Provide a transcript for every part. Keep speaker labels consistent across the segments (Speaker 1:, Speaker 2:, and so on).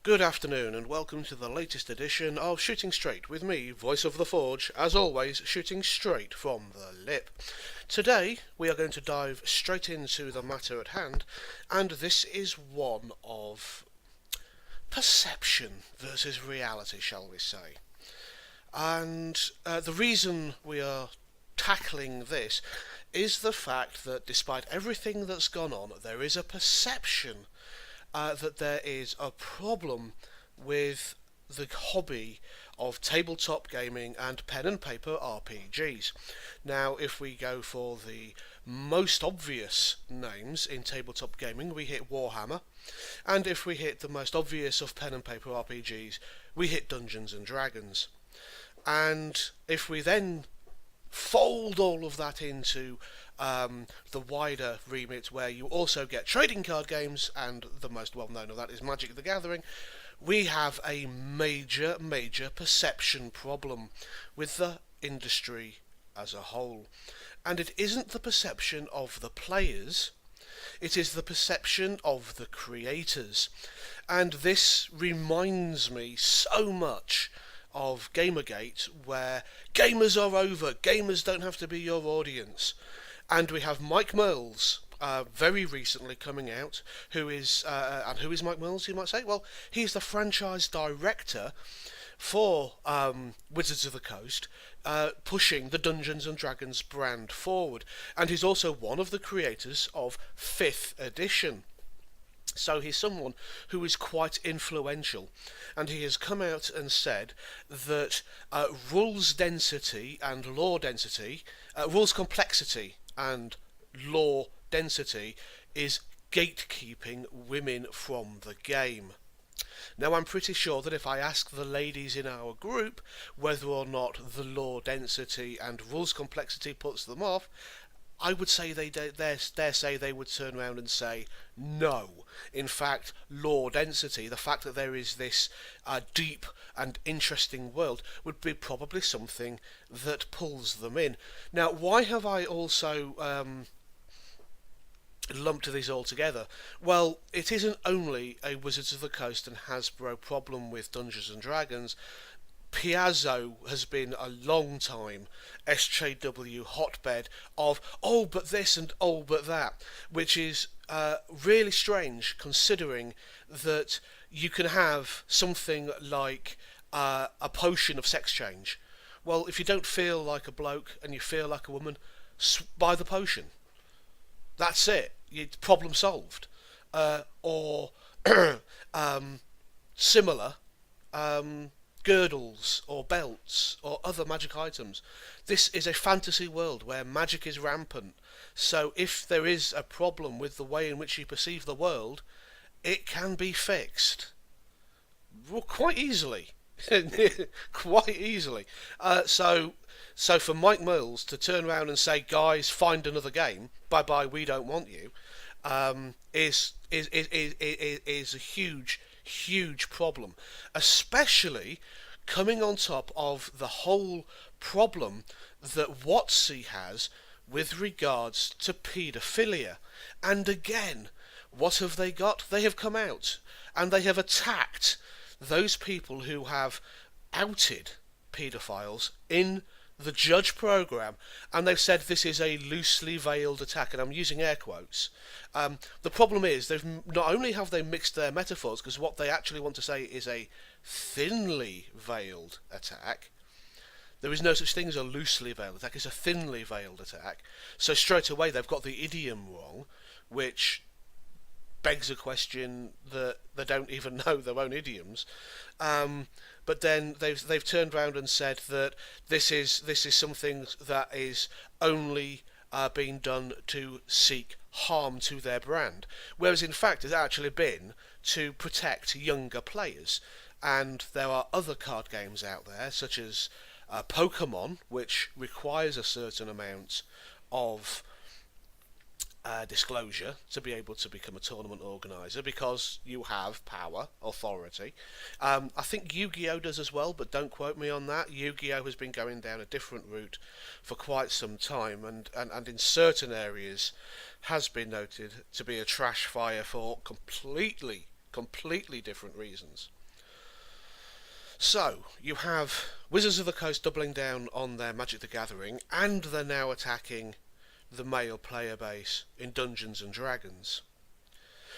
Speaker 1: Good afternoon and welcome to the latest edition of Shooting Straight with me, Voice of the Forge, as always, shooting straight from the lip. Today we are going to dive straight into the matter at hand, and this is one of perception versus reality, shall we say. And the reason we are tackling this is the fact that despite everything that's gone on, there is a perception that there is a problem with the hobby of tabletop gaming and pen and paper RPGs. Now, if we go for the most obvious names in tabletop gaming, we hit Warhammer, and if we hit the most obvious of pen and paper RPGs, we hit Dungeons and Dragons. And if we then fold all of that into the wider remit where you also get trading card games, and the most well known of that is Magic the Gathering, we have a major perception problem with the industry as a whole. And it isn't the perception of the players, it is the perception of the creators. And this reminds me so much of Gamergate, where gamers are over, gamers don't have to be your audience. And we have Mike Merles very recently coming out, who is Mike Merles, you might say? Well, he's the franchise director for Wizards of the Coast, pushing the Dungeons and Dragons brand forward. And he's also one of the creators of 5th edition. So he's someone who is quite influential, and he has come out and said that rules density and lore density, rules complexity and lore density is gatekeeping women from the game. Now, I'm pretty sure that if I ask the ladies in our group whether or not the lore density and rules complexity puts them off, I would say they dare say they would turn around and say no. In fact, lore density, the fact that there is this deep and interesting world, would be probably something that pulls them in. Now, why have I also lumped these all together? Well, it isn't only a Wizards of the Coast and Hasbro problem with Dungeons and Dragons. Piazzo has been a long time SJW hotbed of oh but this and oh but that, which is really strange considering that you can have something like a potion of sex change. Well, if you don't feel like a bloke and you feel like a woman, buy the potion. That's it. Problem solved. Or similar girdles or belts or other magic items. This is a fantasy world where magic is rampant, so if there is a problem with the way in which you perceive the world, it can be fixed quite easily. Quite easily. So for Mike Mills to turn around and say, guys, find another game, bye bye, we don't want you, is a huge problem, especially coming on top of the whole problem that WotC has with regards to paedophilia. And again, what have they got? They have come out and they have attacked those people who have outed paedophiles in the judge program, and they've said this is a loosely veiled attack, and I'm using air quotes. The problem is they've not only have they mixed their metaphors, because what they actually want to say is a thinly veiled attack. There is no such thing as a loosely veiled attack, it's a thinly veiled attack. So straight away they've got the idiom wrong, which begs a question that they don't even know their own idioms. But then they've turned around and said that this is something that is only being done to seek harm to their brand, whereas in fact it's actually been to protect younger players. And there are other card games out there, such as Pokemon, which requires a certain amount of disclosure to be able to become a tournament organizer, because you have power, authority. I think Yu-Gi-Oh does as well, but don't quote me on that. Yu-Gi-Oh has been going down a different route for quite some time, and in certain areas has been noted to be a trash fire for completely completely different reasons. So, you have Wizards of the Coast doubling down on their Magic the Gathering, and they're now attacking the male player base in Dungeons and Dragons.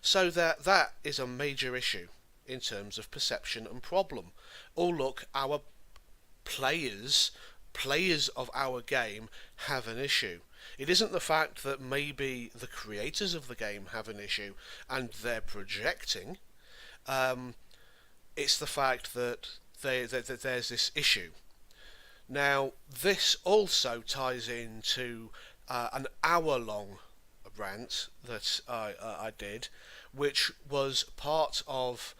Speaker 1: So that is a major issue in terms of perception and problem. Oh look, our players of our game have an issue. It isn't the fact that maybe the creators of the game have an issue and they're projecting. It's the fact that that there's this issue. Now, this also ties into an hour-long rant that I did, which was part of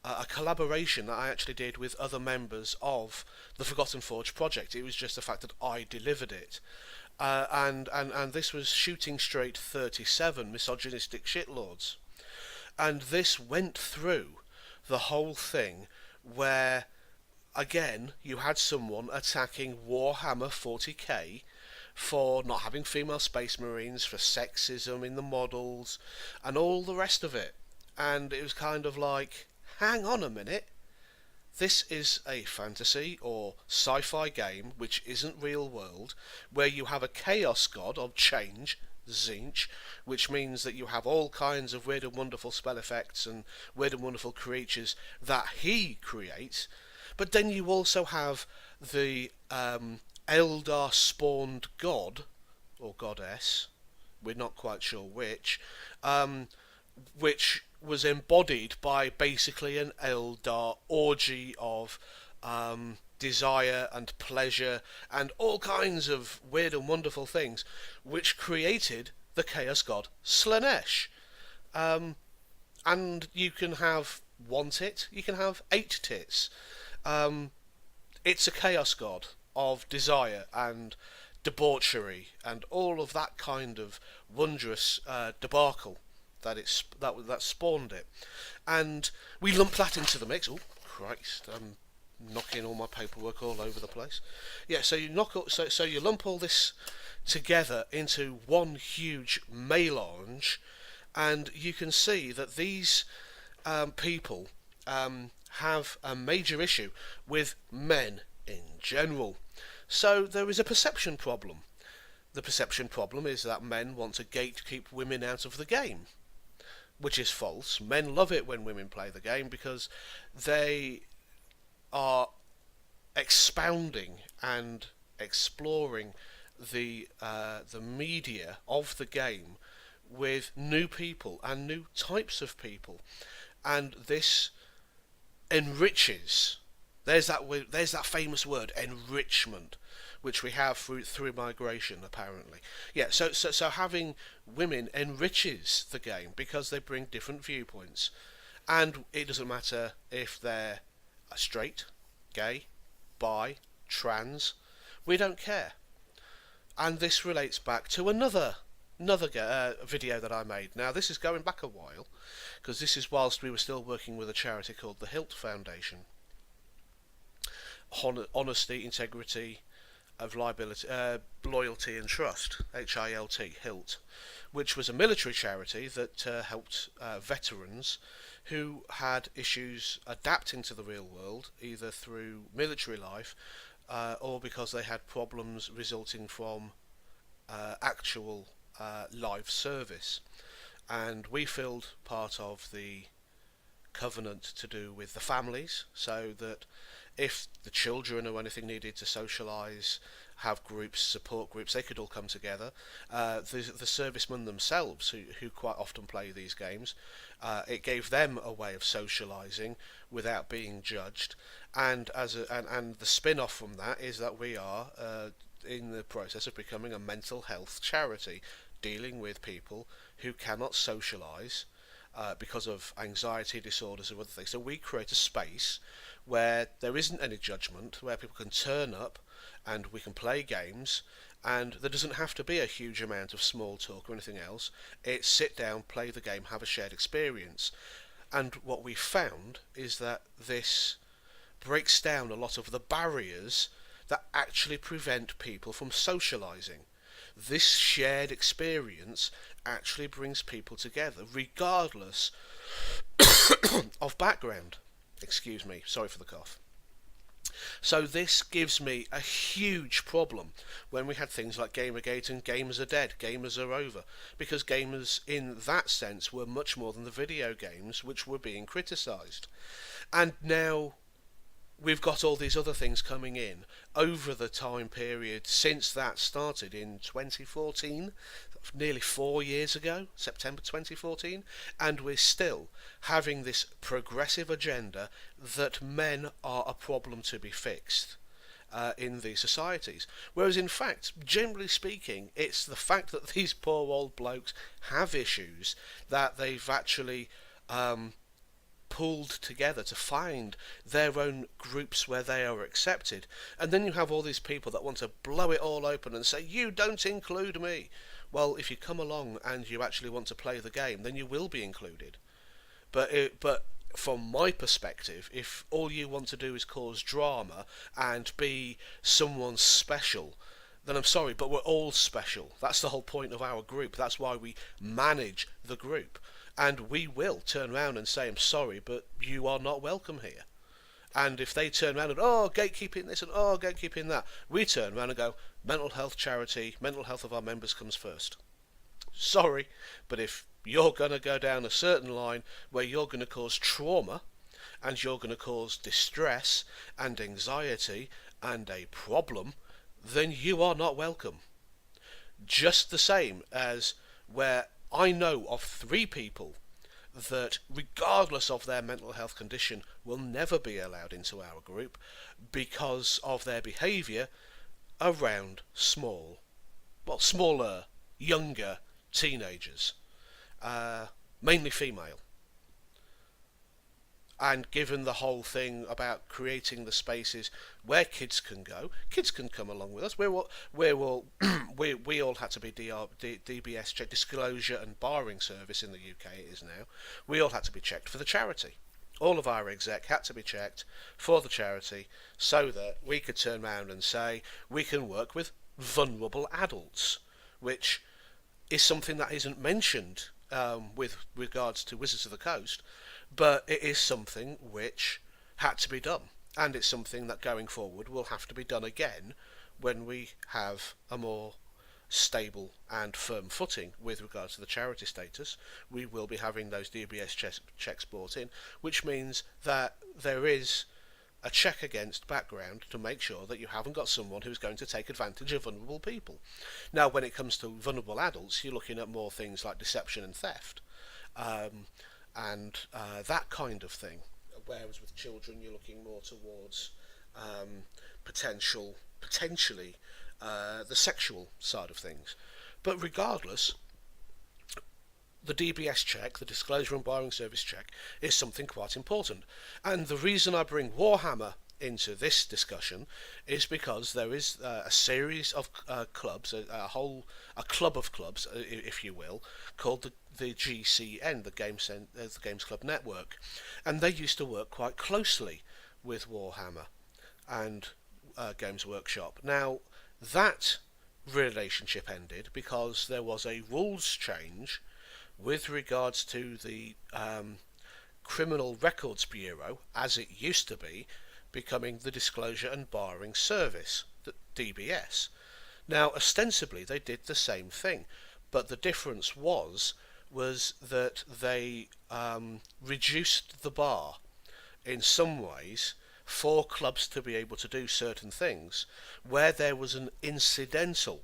Speaker 1: a collaboration that I actually did with other members of the Forgotten Forge project. It was just the fact that I delivered it. And this was Shooting Straight 37, Misogynistic Shitlords. And this went through the whole thing where, again, you had someone attacking Warhammer 40k for not having female space marines, for sexism in the models, and all the rest of it. And it was kind of like, hang on a minute, this is a fantasy or sci-fi game which isn't real world, where you have a chaos god of change, Tzeentch, which means that you have all kinds of weird and wonderful spell effects and weird and wonderful creatures that he creates, but then you also have the Eldar spawned god, or goddess, we're not quite sure which was embodied by basically an Eldar orgy of desire and pleasure and all kinds of weird and wonderful things, which created the Chaos God Slaanesh. And you can have one tit, you can have 8 tits. It's a Chaos God of desire and debauchery and all of that kind of wondrous debacle that spawned it, and we lump that into the mix. Oh Christ! I'm knocking all my paperwork all over the place. Yeah, so you lump all this together into one huge melange, and you can see that these people have a major issue with men in general. So there is a perception problem. The perception problem is that men want to gatekeep women out of the game, which is false. Men love it when women play the game because they are expounding and exploring the media of the game with new people and new types of people, and this enriches. There's that famous word, enrichment, which we have through migration, apparently. Yeah, so having women enriches the game because they bring different viewpoints, and it doesn't matter if they're straight, gay, bi, trans. We don't care. And this relates back to another video that I made. Now, this is going back a while, because this is whilst we were still working with a charity called the Hilt Foundation. Honesty, integrity, of loyalty and trust, HILT, HILT, which was a military charity that helped veterans who had issues adapting to the real world, either through military life or because they had problems resulting from actual live service. And we filled part of the covenant to do with the families, so that if the children or anything needed to socialise, have groups, support groups, they could all come together. The servicemen themselves, who quite often play these games, it gave them a way of socialising without being judged. And and the spin-off from that is that we are in the process of becoming a mental health charity, dealing with people who cannot socialise because of anxiety disorders or other things. So we create a space where there isn't any judgment, where people can turn up and we can play games, and there doesn't have to be a huge amount of small talk or anything else. It's sit down, play the game, have a shared experience. And what we found is that this breaks down a lot of the barriers that actually prevent people from socialising. this shared experience actually brings people together, regardless of background. Excuse me, sorry for the cough. So this gives me a huge problem when we had things like Gamergate and gamers are dead, gamers are over, because gamers in that sense were much more than the video games which were being criticised. And now we've got all these other things coming in over the time period since that started in 2014, nearly 4 years ago, September 2014, and we're still having this progressive agenda that men are a problem to be fixed. In these societies, whereas in fact, generally speaking, it's the fact that these poor old blokes have issues that they've actually pulled together to find their own groups where they are accepted. And then you have all these people that want to blow it all open and say, you don't include me. Well, if you come along and you actually want to play the game, then you will be included. But from my perspective, if all you want to do is cause drama and be someone special, then I'm sorry, but we're all special. That's the whole point of our group. That's why we manage the group. And we will turn around and say, I'm sorry, but you are not welcome here. And if they turn around and, oh, gatekeeping this and, oh, gatekeeping that, we turn around and go, mental health charity, mental health of our members comes first. Sorry, but if you're going to go down a certain line where you're going to cause trauma and you're going to cause distress and anxiety and a problem, then you are not welcome. Just the same as where I know of 3 people that, regardless of their mental health condition, will never be allowed into our group because of their behaviour around smaller, younger teenagers, mainly female. And given the whole thing about creating the spaces where kids can go, kids can come along with us. We all had to be DBS checked, disclosure and barring service in the UK it is now. We all had to be checked for the charity. All of our exec had to be checked for the charity so that we could turn around and say we can work with vulnerable adults, which is something that isn't mentioned with regards to Wizards of the Coast, but it is something which had to be done, and it's something that going forward will have to be done again when we have a more stable and firm footing with regards to the charity status. We will be having those DBS checks brought in, which means that there is a check against background to make sure that you haven't got someone who's going to take advantage of vulnerable people. Now, when it comes to vulnerable adults, you're looking at more things like deception and theft, and that kind of thing. Whereas with children, you're looking more towards potentially the sexual side of things. But regardless, the DBS check, the Disclosure and Barring Service check, is something quite important. And the reason I bring Warhammer into this discussion is because there is a series of clubs, a club of clubs, if you will, called the GCN, the Games Club Network, and they used to work quite closely with Warhammer and Games Workshop. Now, that relationship ended because there was a rules change with regards to the Criminal Records Bureau, as it used to be, becoming the Disclosure and Barring Service, the DBS. Now, ostensibly, they did the same thing, but the difference was that they reduced the bar in some ways for clubs to be able to do certain things where there was an incidental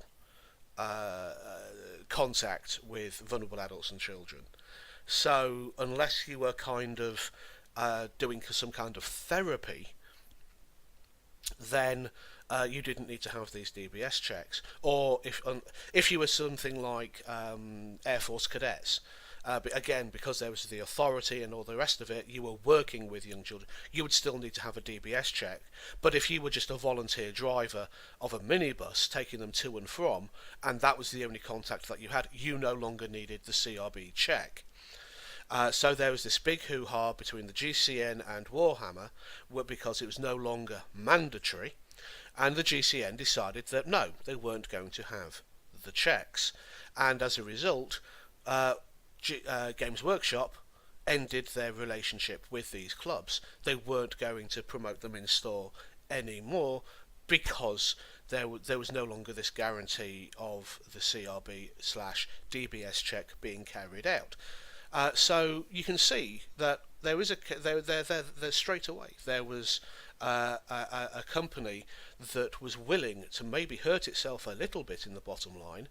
Speaker 1: contact with vulnerable adults and children. So unless you were kind of doing some kind of therapy, then you didn't need to have these DBS checks. Or if you were something like Air Force cadets, but again, because there was the authority and all the rest of it, you were working with young children, you would still need to have a DBS check. But if you were just a volunteer driver of a minibus taking them to and from, and that was the only contact that you had, you no longer needed the CRB check. So there was this big hoo-ha between the GCN and Warhammer because it was no longer mandatory, and the GCN decided that no, they weren't going to have the checks, and as a result, Games Workshop ended their relationship with these clubs. They weren't going to promote them in store anymore because there was no longer this guarantee of the CRB/DBS check being carried out. So you can see that there is there straight away there was a company that was willing to maybe hurt itself a little bit in the bottom line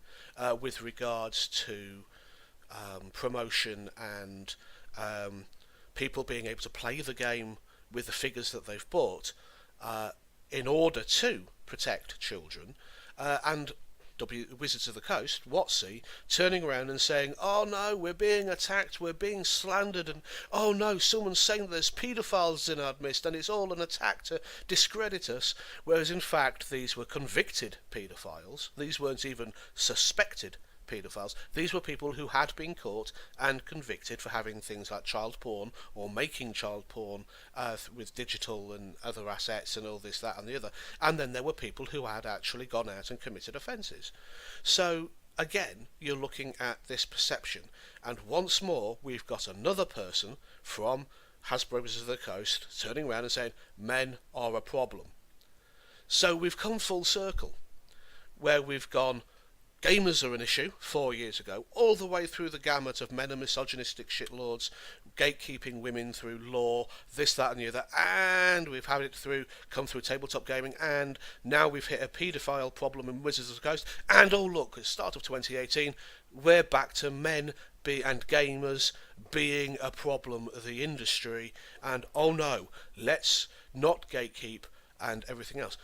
Speaker 1: with regards to promotion and people being able to play the game with the figures that they've bought in order to protect children, and Wizards of the Coast, WotC, turning around and saying, "Oh no, we're being attacked, we're being slandered, and oh no, someone's saying there's paedophiles in our midst, and it's all an attack to discredit us," whereas in fact these were convicted paedophiles. These weren't even suspected paedophiles. These were people who had been caught and convicted for having things like child porn or making child porn with digital and other assets and all this, that and the other. And then there were people who had actually gone out and committed offences. So again, you're looking at this perception, and once more we've got another person from Hasbro Wizards of the Coast turning around and saying men are a problem. So we've come full circle, where we've gone gamers are an issue 4 years ago, all the way through the gamut of men are misogynistic shitlords, gatekeeping women through law, this, that and the other, and we've had it come through tabletop gaming, and now we've hit a paedophile problem in Wizards of the Coast, and oh look, at the start of 2018, we're back to men and gamers being a problem of the industry, and oh no, let's not gatekeep and everything else.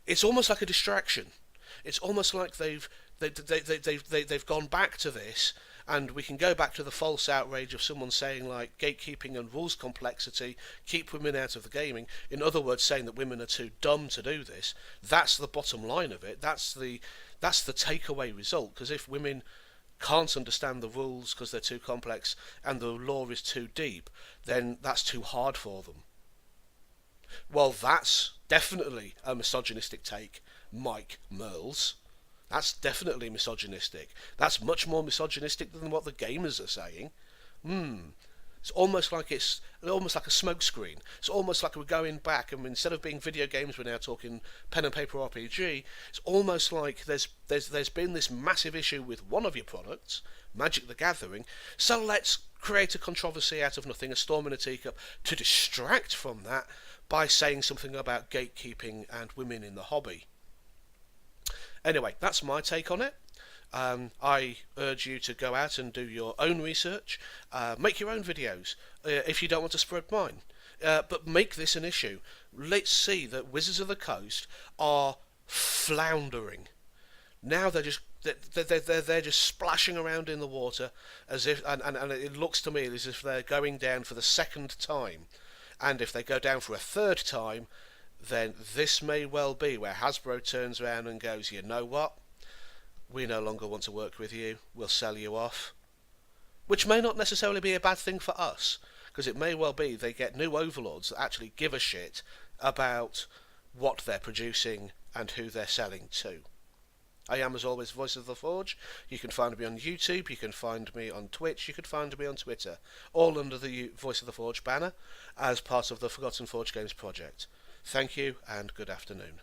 Speaker 1: It's almost like a distraction. It's almost like they've gone back to this, and we can go back to the false outrage of someone saying like gatekeeping and rules complexity keep women out of the gaming. In other words, saying that women are too dumb to do this. That's the bottom line of it. That's the takeaway result. Because if women can't understand the rules because they're too complex and the law is too deep, then that's too hard for them. Well, that's definitely a misogynistic take, Mike Merles. That's definitely misogynistic. That's much more misogynistic than what the gamers are saying. It's almost like a smokescreen. It's almost like we're going back, and instead of being video games, we're now talking pen and paper RPG. It's almost like there's been this massive issue with one of your products, Magic the Gathering. So let's create a controversy out of nothing, a storm in a teacup, to distract from that by saying something about gatekeeping and women in the hobby. Anyway, that's my take on it. I urge you to go out and do your own research, make your own videos if you don't want to spread mine, but make this an issue. Let's see that Wizards of the Coast are floundering. Now they're just splashing around in the water as if, and it looks to me as if they're going down for the second time. And if they go down for a third time, then this may well be where Hasbro turns around and goes, you know what? We no longer want to work with you. We'll sell you off. Which may not necessarily be a bad thing for us, because it may well be they get new overlords that actually give a shit about what they're producing and who they're selling to. I am, as always, Voice of the Forge. You can find me on YouTube, you can find me on Twitch, you can find me on Twitter, all under the Voice of the Forge banner, as part of the Forgotten Forge Games project. Thank you, and good afternoon.